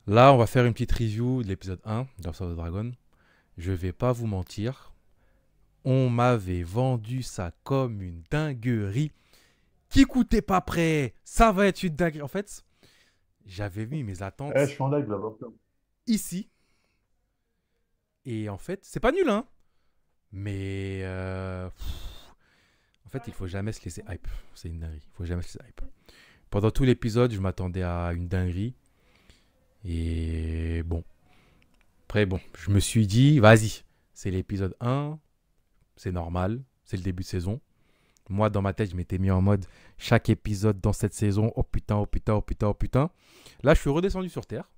Là, on va faire une petite review de l'épisode 1 d'House of the Dragon. Je vais pas vous mentir, on m'avait vendu ça comme une dinguerie qui coûtait pas près. Ça va être une dinguerie. En fait, j'avais mis mes Je attentes suis en live là-bas. ici. Et en fait, c'est pas nul, hein. Mais en fait, il faut jamais se laisser hype. C'est une dinguerie. Il faut jamais se laisser hype. Pendant tout l'épisode, je m'attendais à une dinguerie. Et bon. Après, bon, je me suis dit, vas-y. C'est l'épisode 1. C'est normal. C'est le début de saison. Moi, dans ma tête, je m'étais mis en mode chaque épisode dans cette saison. Oh putain, oh putain, oh putain, oh putain. Là, je suis redescendu sur Terre.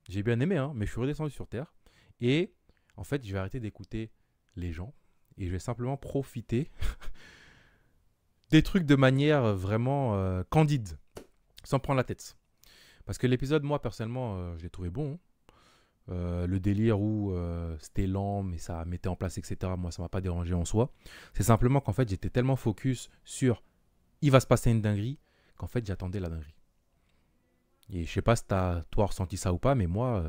J'ai bien aimé, hein, mais je suis redescendu sur Terre. Et en fait, je vais arrêter d'écouter les gens. Et je vais simplement profiter des trucs de manière vraiment candide, sans prendre la tête. Parce que l'épisode, moi, personnellement, je l'ai trouvé bon. Le délire où c'était lent, mais ça mettait en place, etc. Moi, ça m'a pas dérangé en soi. C'est simplement qu'en fait, j'étais tellement focus sur il va se passer une dinguerie qu'en fait, j'attendais la dinguerie. Et je sais pas si t'as toi ressenti ça ou pas, mais moi,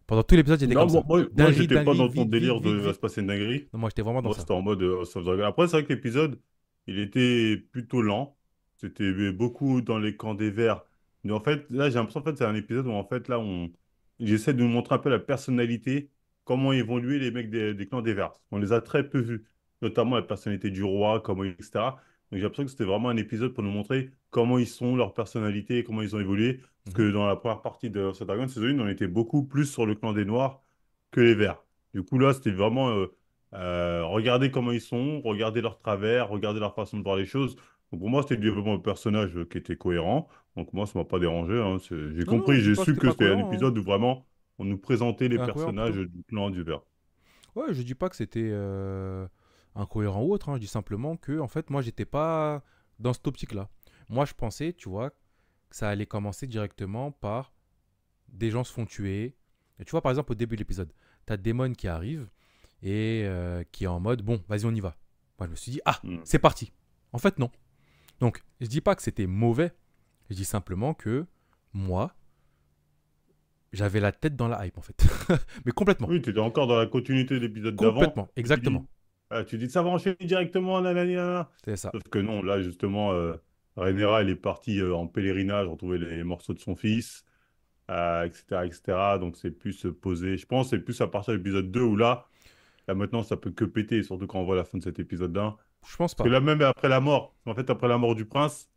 pendant tout l'épisode, j'étais Non, comme ça. moi Dinguerie, j'étais pas dinguerie, dans ton vite, vite, délire de vite, va se vite. passer une dinguerie. Non, moi, j'étais vraiment dans Moi, ça. c'était en mode House of Dragon. Après, c'est vrai que l'épisode, il était plutôt lent. C'était beaucoup dans les camps des vers. Mais en fait, là, j'ai l'impression en fait, c'est un épisode où en fait, là, j'essaie de nous montrer un peu la personnalité, comment évoluer les mecs des clans des vers. On les a très peu vus, notamment la personnalité du roi, comment, etc. Donc, j'ai l'impression que c'était vraiment un épisode pour nous montrer comment ils sont, leur personnalité, comment ils ont évolué. Parce Mhm. que dans la première partie de House of Dragon, saison 1, on était beaucoup plus sur le clan des Noirs que les Verts. Du coup, là, c'était vraiment regarder comment ils sont, regarder leurs travers, regarder leur façon de voir les choses. Donc pour moi, c'était le développement de personnage qui était cohérent. Donc moi, ça m'a pas dérangé, hein. J'ai Non, non, compris, je dis j'ai pas que su c'était que pas c'était un cohérent, hein. épisode où vraiment on nous présentait les Incohérent personnages plutôt. du clan du Vert. Ouais, je dis pas que c'était incohérent ou autre, hein. Je dis simplement que, en fait, moi, j'étais pas dans cette optique-là. Moi, je pensais, tu vois, que ça allait commencer directement par des gens se font tuer. Et tu vois, par exemple, au début de l'épisode, t'as Daemon qui arrive et qui est en mode, bon, vas-y, on y va. Moi, je me suis dit, ah, Hmm. c'est parti. En fait, non. Donc, je dis pas que c'était mauvais. Je dis simplement que moi, j'avais la tête dans la hype, en fait. Mais complètement. Oui, tu étais encore dans la continuité de l'épisode d'avant. Complètement. Exactement. Tu dis ça va enchaîner directement, nanani, nanana. C'est ça. Sauf que non, là justement, Rhaenyra, elle est partie en pèlerinage retrouver les morceaux de son fils. Etc., etc. Donc c'est plus se poser. Je pense que c'est plus à partir de l'épisode 2 où là maintenant ça peut que péter, surtout quand on voit la fin de cet épisode 1. Je pense Parce que pas. là même après la mort, en fait après la mort du prince,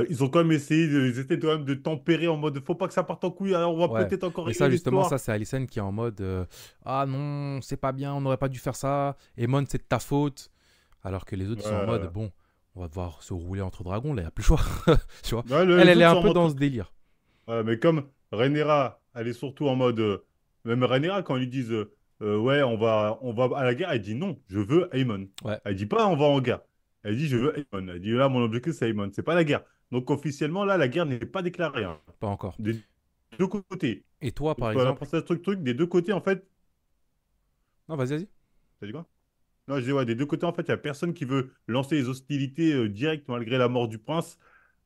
ils ont quand même essayé, ils essaient quand même de tempérer en mode faut pas que ça parte en couille, alors on va Ouais. peut-être encore Mais régler ça, justement, ça, l'histoire. c'est Alicent qui est en mode ah non, c'est pas bien, on n'aurait pas dû faire ça. Emon, c'est de ta faute. Alors que les autres, ils sont en mode bon, on va devoir se rouler entre dragons, là, y a plus le choix. Tu vois. Ouais, Elle, les elle est autres un sont en peu mode dans ce truc. délire. Mais comme Rhaenyra, elle est surtout en mode. Même Rhaenyra, quand ils lui disent ouais, on va à la guerre, elle dit non, je veux Aemon. Ouais, Elle dit pas on va en guerre. Elle dit je veux Aemon. Elle dit là, mon objectif, c'est Aemon. C'est pas la guerre. Donc officiellement, là, la guerre n'est pas déclarée, hein. pas encore. Des deux côtés. Et toi, Il par faut la exemple. penser à ce truc, des deux côtés, en fait. Non, vas-y, vas-y. T'as dit quoi? Non, je dis ouais, des deux côtés, en fait, il n'y a personne qui veut lancer les hostilités directes malgré la mort du prince.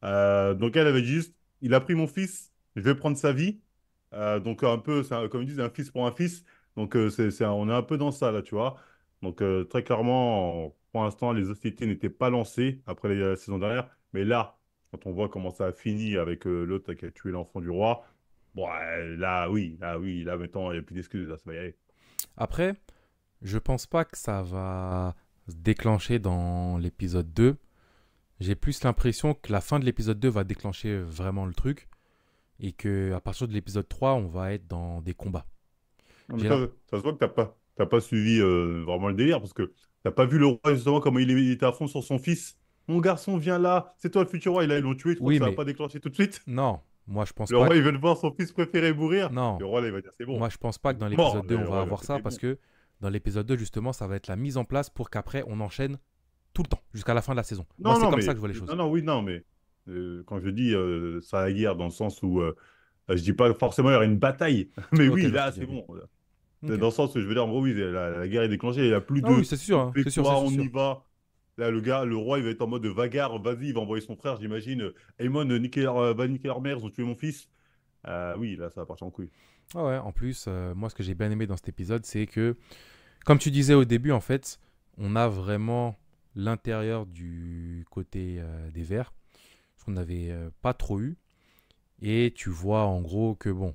Donc elle avait dit juste il a pris mon fils, je vais prendre sa vie. Donc un peu, comme ils disent, un fils pour un fils. Donc on est un peu dans ça là, tu vois. Donc très clairement, pour l'instant, les hostilités n'étaient pas lancées après la saison dernière. Mais là, quand on voit comment ça a fini avec l'autre qui a tué l'enfant du roi, bon, là oui, là maintenant, il n'y a plus d'excuses, là, ça va y aller. Après, je pense pas que ça va se déclencher dans l'épisode 2. J'ai plus l'impression que la fin de l'épisode 2 va déclencher vraiment le truc. Et que à partir de l'épisode 3, on va être dans des combats. Non, mais J'ai l'impression. ça se voit que t'as pas suivi vraiment le délire parce que t'as pas vu le roi justement comment il était à fond sur son fils. Mon garçon, viens là, c'est toi le futur roi. Et là, ils l'ont tué, je crois que Oui, ça va mais pas déclenché tout de suite. non, moi je pense Le pas. roi, il veut le voir son fils préféré mourir. Non, Le roi, là, il va dire c'est bon, moi je pense pas que il dans est mort. l'épisode 2 on Le va roi, il va avoir ça péter parce bon. que dans l'épisode 2 justement ça va être la mise en place pour qu'après on enchaîne tout le temps jusqu'à la fin de la saison. Moi Non, c'est non, comme ça mais que je vois les choses. non, non, oui, non, mais quand je dis ça la guerre dans le sens où je dis pas forcément il y aura une bataille, mais Ok, je oui, vois ce que là, tu veux c'est dire, oui. bon. C'est Ok. dans le sens où je veux dire, en gros, oui, la guerre est déclenchée, il n'y a plus Ah oui, de c'est sûr, on hein, fait c'est sûr, c'est quoi, on y sûr. va. Là, le roi, il va être en mode vaguard, vas-y, il va envoyer son frère, j'imagine. Aemon va niquer leur mère, ils ont tué mon fils. Oui, là, ça va partir en couille. Ah ouais, en plus, moi, ce que j'ai bien aimé dans cet épisode, c'est que, comme tu disais au début, en fait, on a vraiment l'intérieur du côté des vers, ce qu'on n'avait pas trop eu. Et tu vois, en gros, que bon,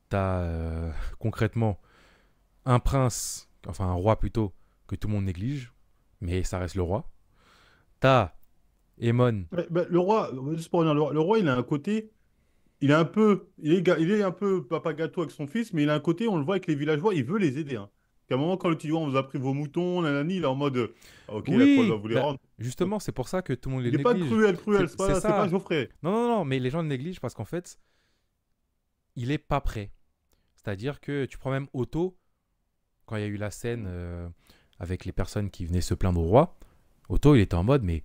t'as concrètement un prince, enfin un roi plutôt, que tout le monde néglige, mais ça reste le roi. T'as Aemon. Ouais, bah, le roi, juste pour revenir, le roi, il a un côté, il est un peu papa gâteau avec son fils, mais il a un côté, on le voit avec les villageois, il veut les aider. Hein. Qu'à un moment, quand le dit, on vous a pris vos moutons, nanani, il est en mode, ah, ok, à quoi on Oui, doit vous les bah, rendre? justement, c'est pour ça que tout le monde les Il n'est pas néglige. cruel, cruel, C'est c'est pas ça. Geoffrey. Non, non, non, mais les gens le négligent parce qu'en fait, il est pas prêt. C'est-à-dire que tu prends même Otto, quand il y a eu la scène avec les personnes qui venaient se plaindre au roi, Otto, il était en mode, mais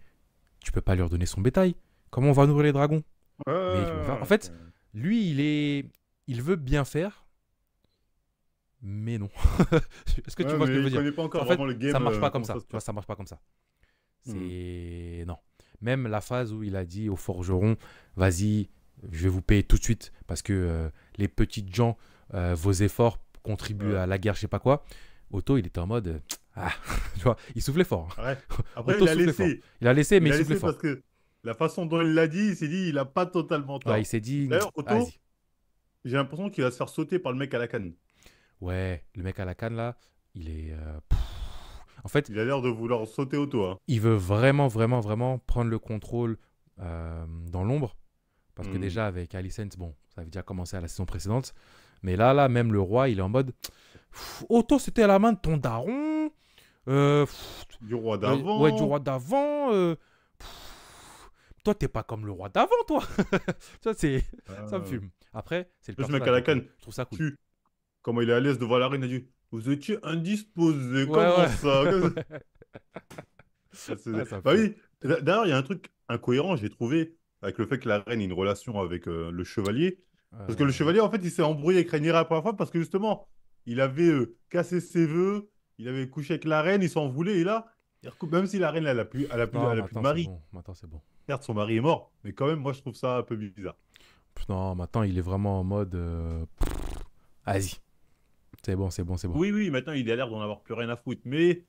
tu peux pas leur donner son bétail. Comment on va nourrir les dragons? Mais tu peux faire. En Ouais, fait, lui, il veut bien faire, mais non. Est-ce que tu ouais, vois ce que je mais veux il dire? connaît pas En encore fait, vraiment le ça game, marche pas comme comment ça. ça se Tu vois, passe. ça marche pas comme ça. Hmm. C'est non. Même la phase où il a dit au forgeron, vas-y, je vais vous payer tout de suite parce que les petites gens, vos efforts contribuent Ouais. à la guerre, je sais pas quoi. Otto, il était en mode, ah, tu vois, il soufflait fort. Ouais. Après, Otto soufflait fort. Il a laissé, mais il il a soufflait laissé fort. parce que la façon dont il l'a dit, il s'est dit, il a pas totalement Ouais, il tort. s'est dit, D'ailleurs, Otto, vas-y. j'ai l'impression qu'il va se faire sauter par le mec à la canne. Ouais, le mec à la canne là, il est. Pff. En fait, Il a l'air de vouloir sauter Otto, hein. il veut vraiment, vraiment, vraiment prendre le contrôle dans l'ombre. Parce que Hmm. déjà, avec Alicent, bon, ça avait déjà commencé à la saison précédente. Mais là, même le roi, il est en mode Otto, c'était à la main de ton daron. Du roi Ouais, du d'avant. roi d'avant. Toi, t'es pas comme le roi d'avant, toi. Ça, ça me Euh, fume. Après, c'est le Ce mec à personnage, la donc canne, je trouve ça cool. tu, comment il est à l'aise devant la reine, il a dit, vous étiez indisposé, Ouais, comment ouais. ça? Ouais. Ah, ça me Bah fume. oui, d'ailleurs, il y a un truc incohérent, j'ai trouvé, avec le fait que la reine ait une relation avec le chevalier. Parce que le Euh, chevalier, en fait, il s'est embrouillé avec Rhaenyra la première fois parce que justement, il avait cassé ses vœux, il avait couché avec la reine, il s'en voulait, et là, même si la reine, Non, elle a plus de maintenant, c'est mari, bon. Maintenant, c'est bon. certes, son mari est mort, mais quand même, moi, je trouve ça un peu bizarre. Non, maintenant, il est vraiment en mode vas-y. C'est bon, c'est bon, c'est bon. Oui, oui, maintenant, il a l'air d'en avoir plus rien à foutre, mais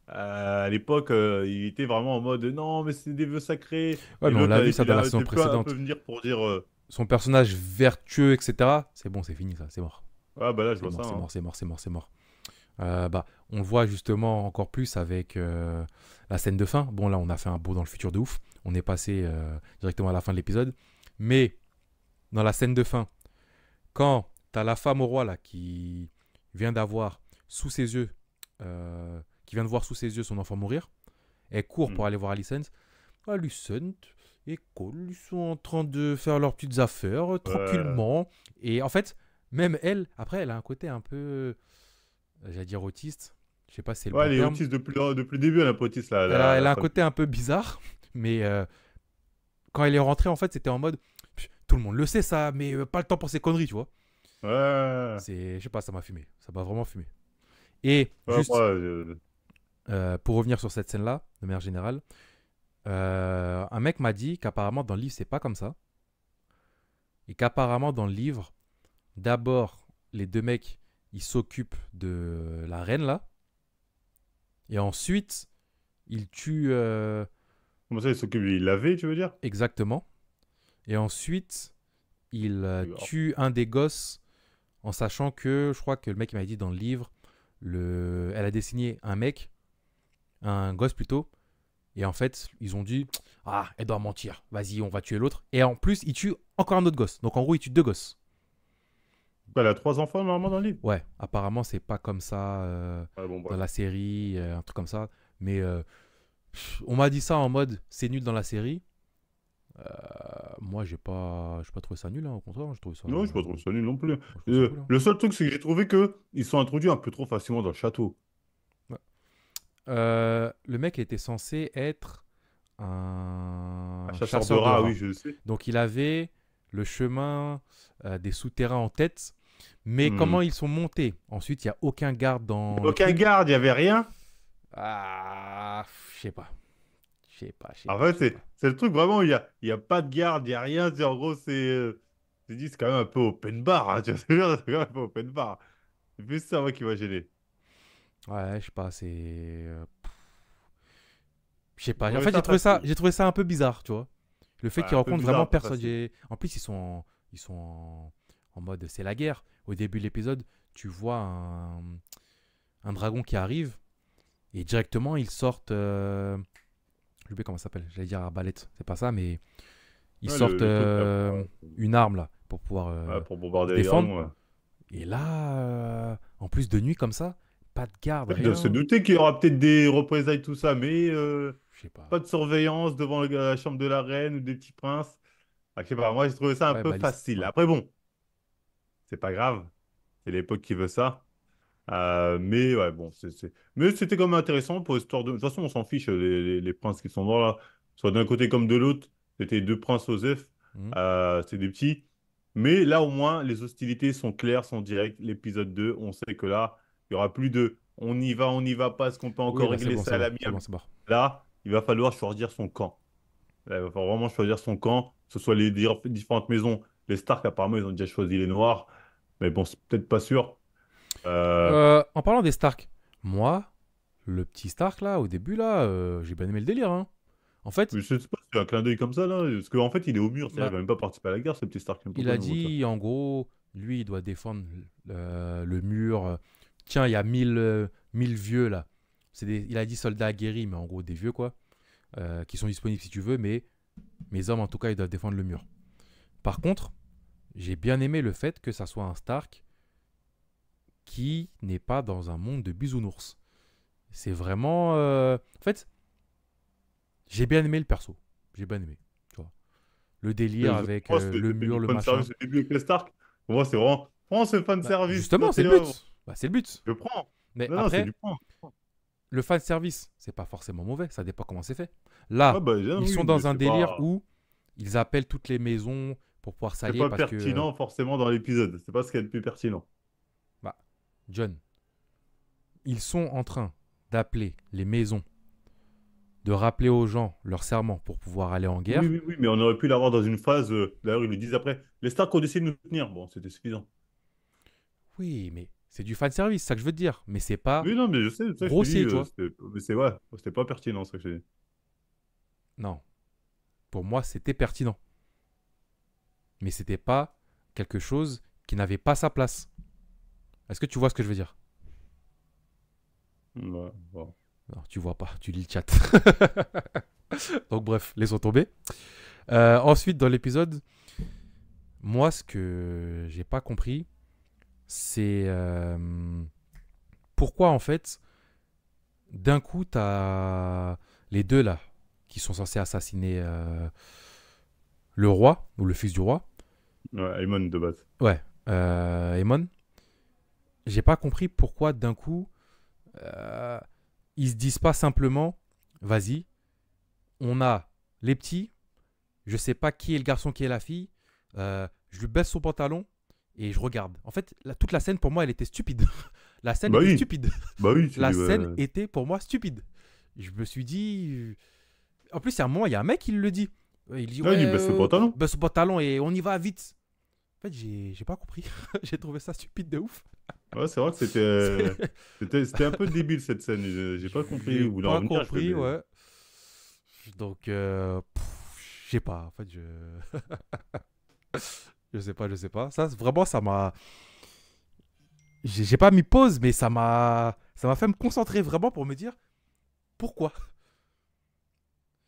à l'époque, il était vraiment en mode non, mais c'est des vœux sacrés. Ouais, Et mais on l'autre l'a vu ça était dans la là, saison était un peu précédente. venir pour dire Son personnage vertueux, etc. C'est bon, c'est fini, ça. C'est mort. ah, bah là, je C'est vois ça. mort, c'est Hein. mort, c'est mort, c'est mort, c'est mort. Bah, on le voit justement encore plus avec la scène de fin. Bon, là, on a fait un beau dans le futur de ouf. On est passé directement à la fin de l'épisode. Mais dans la scène de fin, quand t'as la femme au roi là qui vient d'avoir sous ses yeux, qui vient de voir sous ses yeux son enfant mourir, elle court pour Mhm. aller voir Alicent. Alicent et Cole, ils sont en train de faire leurs petites affaires Ouais. tranquillement. Et en fait, même elle, après, elle a un côté un peu, j'allais dire autiste. Je sais pas si c'est le Ouais, bon elle est terme. autiste depuis le début, elle est autiste, Elle la a un femme. côté un peu bizarre, mais quand elle est rentrée, en fait, c'était en mode tout le monde le sait ça, mais pas le temps pour ces conneries, tu vois. Ouais. Je sais pas, ça m'a fumé. Ça m'a vraiment fumé. Et Ouais, juste moi, pour revenir sur cette scène-là, de manière générale, un mec m'a dit qu'apparemment dans le livre, c'est pas comme ça. Et qu'apparemment dans le livre, d'abord, les deux mecs, ils s'occupent de la reine là. Et ensuite, ils tuent comment ça, il s'occupe, il l'avait, tu veux dire? exactement. Et ensuite, ils D'accord. tuent un des gosses en sachant que, je crois que le mec il m'a dit dans le livre, elle a dessiné un mec, un gosse plutôt. Et en fait, ils ont dit, ah, elle doit mentir. Vas-y, on va tuer l'autre. Et en plus, ils tuent encore un autre gosse. Donc en gros, ils tuent deux gosses. Elle a trois enfants, normalement, dans le livre? Ouais, apparemment, c'est pas comme ça Ouais, bon, dans bref. la série, un truc comme ça. Mais on m'a dit ça en mode c'est nul dans la série. Moi, j'ai pas trouvé ça nul, hein, au contraire, j'ai trouvé ça, Non, je ne pas trouvé ça nul non plus. je trouve ça cool. Hein. Le seul truc, c'est que j'ai trouvé que ils sont introduits un peu trop facilement dans le château. Ouais. Le mec était censé être Un un chasseur de chasseur de rats, oui, rats. je le sais. Donc il avait le chemin des souterrains en tête. Mais Hmm. comment ils sont montés? Ensuite, il n'y a aucun garde Il dans n'y avait le aucun truc. garde, il n'y avait rien. Ah, je sais pas. Je sais pas, je sais En pas, je fait, sais pas. c'est le truc vraiment, il y a pas de garde, il n'y a rien. En gros, Je te dis, c'est quand même un peu open bar, hein, tu vois ce que je veux dire, c'est quand même un peu open bar. C'est plus ça, moi, qui m'a gêné. Ouais, je sais pas, c'est. Je sais J'ai pas. En trouvé fait, ça facile. j'ai trouvé ça un peu bizarre, tu vois. Le fait Ouais, qu'ils un peu rencontrent bizarre, vraiment un peu personne. facile. En plus, ils sont en mode c'est la guerre. Au début de l'épisode, tu vois un dragon qui arrive et directement ils sortent. Je sais plus comment ça s'appelle. J'allais dire arbalète. C'est pas ça, mais ils Ouais, sortent le truc là une arme là pour pouvoir ouais, pour se bombarder les défendre. dragons. Ouais. Et là, en plus de nuit comme ça, pas de garde, Ils doivent se rien. douter qu'il y aura peut-être des représailles, tout ça, mais Je sais pas. pas de surveillance devant la chambre de la reine ou des petits princes. Ah, je sais pas, moi j'ai trouvé ça un Ouais, peu baliste. facile. Ouais. Après, bon, c'est pas grave. C'est l'époque qui veut ça. Mais ouais, bon, mais c'était quand même intéressant pour histoire de. De toute façon, on s'en fiche, les princes qui sont morts là. Soit d'un côté comme de l'autre, c'était deux princes Joseph. Mhm. C'est des petits. Mais là, au moins, les hostilités sont claires, sont directes. L'épisode 2 on sait que là, il y aura plus de on y va pas, est-ce qu'on peut Oui, encore bah c'est régler bon, ça c'est à bon, c'est bon, l'amiable? c'est bon. Là, il va falloir choisir son camp. Là, il va falloir vraiment choisir son camp, que ce soit les différentes maisons. Les Stark, apparemment, ils ont déjà choisi les Noirs. Mais bon, c'est peut-être pas sûr. Euh, En parlant des Stark, moi, le petit Stark là, au début là, j'ai bien aimé le délire. Hein. En fait, Mais je sais pas, c'est un clin d'œil comme ça, là. Parce qu'en fait, il est au mur, c'est-à-dire, il bah, va même pas participer à la guerre, ce petit Stark. il Pourquoi a il nous montre ça? dit en gros, lui, il doit défendre le mur. Tiens, il y a 1000 vieux là. Il a dit soldats aguerris, mais en gros des vieux quoi, qui sont disponibles si tu veux, mais mes hommes en tout cas, ils doivent défendre le mur. Par contre, j'ai bien aimé le fait que ça soit un Stark qui n'est pas dans un monde de bisounours. C'est vraiment. En fait, j'ai bien aimé le perso. J'ai bien aimé. Tu vois. Le délire Pour avec moi, le c'était mur, du le fan machin. service au début avec les Stark. Pour moi, c'est vraiment. Prends ce fan Bah, service, justement, c'est le là, but. Bah, c'est le but. je prends. Mais Non, non, c'est après, du prends. le fan service, c'est pas forcément mauvais. Ça dépend comment c'est fait. Ouais, Là, bah, ils oui, sont mais dans un délire où ils appellent toutes les maisons pour pouvoir c'est s'allier pas parce que. pertinent forcément dans l'épisode. C'est pas ce qu'il y a de plus pertinent. Bah, John, ils sont en train d'appeler les maisons, de rappeler aux gens leur serment pour pouvoir aller en Oui, guerre. oui, oui, mais on aurait pu l'avoir dans une phase. D'ailleurs, ils le disent après. Les Stark ont décidé de nous tenir. Bon, c'était suffisant. Oui, mais c'est du fan service, c'est ça que je veux te dire. Mais c'est pas Oui, non, mais je sais, je te dis, grossier, tu vois. mais c'est ouais, c'était pas pertinent, ça que je te dis. Non, pour moi, c'était pertinent. Mais c'était pas quelque chose qui n'avait pas sa place. Est-ce que tu vois ce que je veux dire? Ouais, bon. Non, tu vois pas, tu lis le chat. Donc bref, laissons tomber. Ensuite, dans l'épisode, moi, ce que j'ai pas compris, c'est pourquoi en fait, d'un coup, t'as les deux là qui sont censés assassiner le roi ou le fils du roi. Ouais, Aemon de base. Ouais, Aemon. J'ai pas compris pourquoi d'un coup euh, ils se disent pas simplement, vas-y, on a les petits, je sais pas qui est le garçon, qui est la fille, je lui baisse son pantalon et je regarde. En fait, toute la scène pour moi, elle était stupide. La scène Bah était oui, stupide. bah oui, tu La dis, scène ouais. était pour moi stupide. Je me suis dit. En plus, à un moment, il y a un mec qui le dit. Il dit Là, ouais, il dit, baisse le pantalon. baisse son pantalon et on y va vite. En fait, j'ai pas compris. J'ai trouvé ça stupide de ouf. Ouais, c'est vrai que C'est- c'était un peu débile cette scène. J'ai pas compris J'ai où il voulait en pas venir. Je fais, compris, ouais. Donc, je sais pas. En fait, je. Je sais pas, je sais pas. Ça, vraiment, ça m'a. J'ai pas mis pause, mais ça m'a fait me concentrer vraiment pour me dire pourquoi.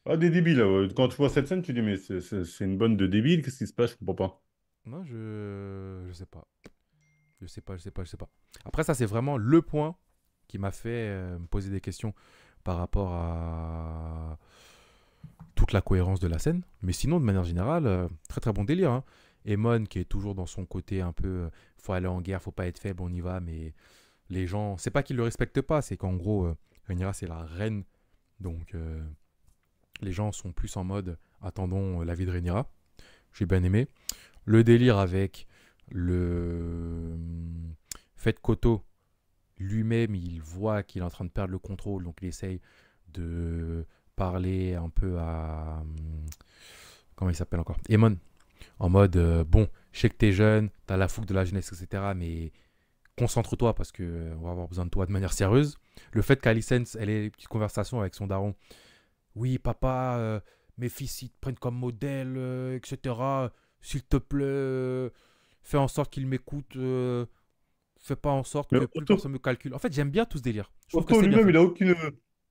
Ah, des débiles, là, ouais. Quand tu vois cette scène, tu dis, mais c'est une bonne de débiles, qu'est-ce qui se passe? Je comprends pas. Non, je sais pas. Je sais pas, je sais pas, je sais pas. Après, ça, c'est vraiment le point qui m'a fait me poser des questions par rapport à toute la cohérence de la scène. Mais sinon, de manière générale, très très bon délire. Hein. Emon qui est toujours dans son côté un peu faut aller en guerre, faut pas être faible, on y va. Mais les gens, c'est pas qu'ils le respectent pas, c'est qu'en gros, Rhaenyra c'est la reine. Donc les gens sont plus en mode attendons la vie de Rhaenyra. J'ai bien aimé. Le délire avec le fait Koto lui-même, il voit qu'il est en train de perdre le contrôle, donc il essaye de parler un peu à comment il s'appelle encore, Emon, en mode bon, Je sais que t'es jeune, t'as la fougue de la jeunesse, etc. Mais concentre-toi parce que on va avoir besoin de toi de manière sérieuse. Le fait qu'Alicent, elle ait une petite conversation avec son daron. Oui, papa, mes fils, ils te prennent comme modèle, etc. S'il te plaît, fais en sorte qu'ils m'écoutent. Fais pas en sorte Mais que plus Otto, personne me calcule. En fait, j'aime bien tout ce délire. Je trouve que Otto c'est bien lui-même, fait. il a aucune.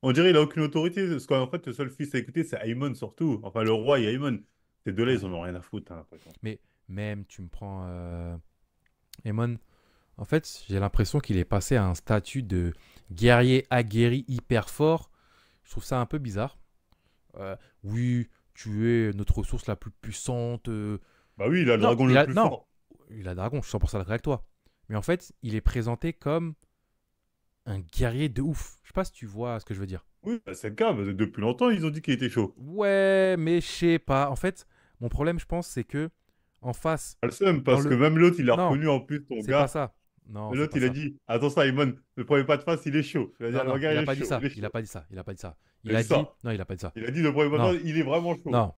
On dirait il a aucune autorité. Parce qu'en fait, le seul fils à écouter, c'est Aemon surtout. Enfin, le roi et Aemon. Ces deux-là, ils en Ouais. ont rien à foutre, t'as l'impression. Mais même, tu me prends Emon. En fait, j'ai l'impression qu'il est passé à un statut de guerrier aguerri hyper fort. Je trouve ça un peu bizarre. Oui, tu es notre ressource la plus puissante. Bah oui, il a le Non, dragon le plus non, fort. il a dragon, je suis 100% d'accord avec toi. Mais en fait, il est présenté comme un guerrier de ouf. Je sais pas si tu vois ce que je veux dire. Oui, bah, c'est le cas. Depuis longtemps, ils ont dit qu'il était chaud. Ouais, mais je sais pas. En fait, mon problème, je pense, c'est que en face, Pas le seum, dans parce que le. même l'autre, il a Non, reconnu en plus ton c'est pas gars. ça. Non, c'est L'autre, pas il a ça. dit, attention, Aemon, ne prenez pas de face, il est chaud. Il a dit, Non, le non, gars, il il a est pas dit chaud, il ça. est Il a chaud. pas dit ça. Il a pas dit ça. Il Il a a dit dit. ça. Non, il a pas dit ça. Il a dit, ne prenez pas de Non, face, il est vraiment chaud. non.